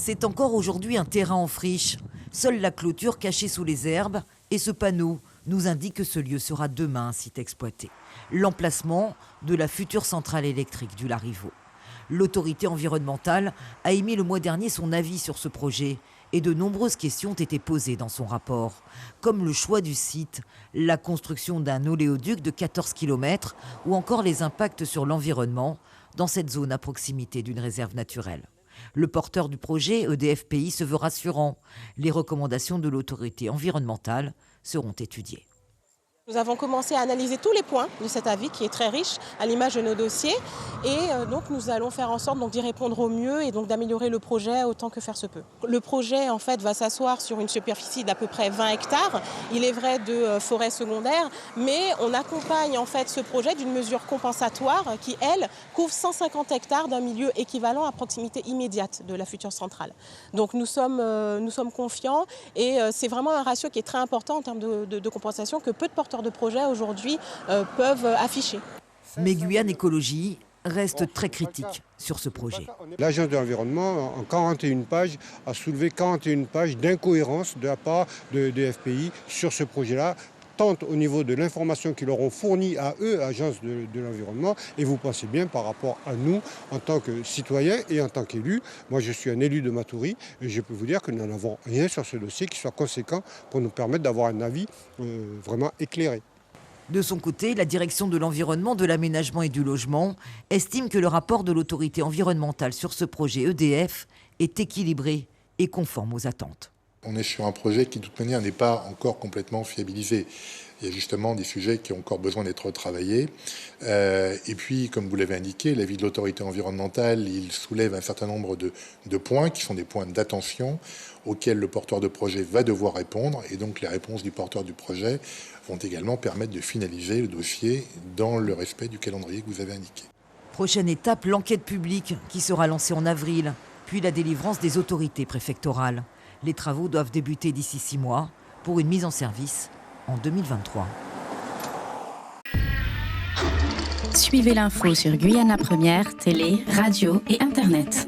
C'est encore aujourd'hui un terrain en friche. Seule la clôture cachée sous les herbes et ce panneau nous indique que ce lieu sera demain un site exploité. L'emplacement de la future centrale électrique du Larivot. L'autorité environnementale a émis le mois dernier son avis sur ce projet et de nombreuses questions ont été posées dans son rapport, comme le choix du site, la construction d'un oléoduc de 14 km ou encore les impacts sur l'environnement dans cette zone à proximité d'une réserve naturelle. Le porteur du projet, EDF Pays, se veut rassurant. Les recommandations de l'autorité environnementale seront étudiées. Nous avons commencé à analyser tous les points de cet avis qui est très riche à l'image de nos dossiers et donc nous allons faire en sorte d'y répondre au mieux et donc d'améliorer le projet autant que faire se peut. Le projet en fait va s'asseoir sur une superficie d'à peu près 20 hectares. Il est vrai de forêt secondaire, mais on accompagne en fait ce projet d'une mesure compensatoire qui elle couvre 150 hectares d'un milieu équivalent à proximité immédiate de la future centrale. Donc nous sommes confiants et c'est vraiment un ratio qui est très important en termes de compensation que peu de porteurs de projets aujourd'hui peuvent afficher. Mais Guyane Écologie reste très critique sur ce projet. L'Agence de l'environnement, en 41 pages, a soulevé 41 pages d'incohérence de la part de FPI sur ce projet-là, tant au niveau de l'information qu'ils leur ont fournie à eux, Agence de l'environnement, et vous pensez bien par rapport à nous, en tant que citoyens et en tant qu'élus. Moi, je suis un élu de Matoury, et je peux vous dire que nous n'avons rien sur ce dossier qui soit conséquent pour nous permettre d'avoir un avis vraiment éclairé. De son côté, la direction de l'environnement, de l'aménagement et du logement estime que le rapport de l'autorité environnementale sur ce projet EDF est équilibré et conforme aux attentes. On est sur un projet qui, de toute manière, n'est pas encore complètement fiabilisé. Il y a justement des sujets qui ont encore besoin d'être retravaillés. Et puis, comme vous l'avez indiqué, l'avis de l'autorité environnementale, il soulève un certain nombre de points qui sont des points d'attention auxquels le porteur de projet va devoir répondre. Et donc, les réponses du porteur du projet vont également permettre de finaliser le dossier dans le respect du calendrier que vous avez indiqué. Prochaine étape, l'enquête publique qui sera lancée en avril, puis la délivrance des autorités préfectorales. Les travaux doivent débuter d'ici 6 mois pour une mise en service en 2023. Suivez l'info sur Guyana Première, télé, radio et internet.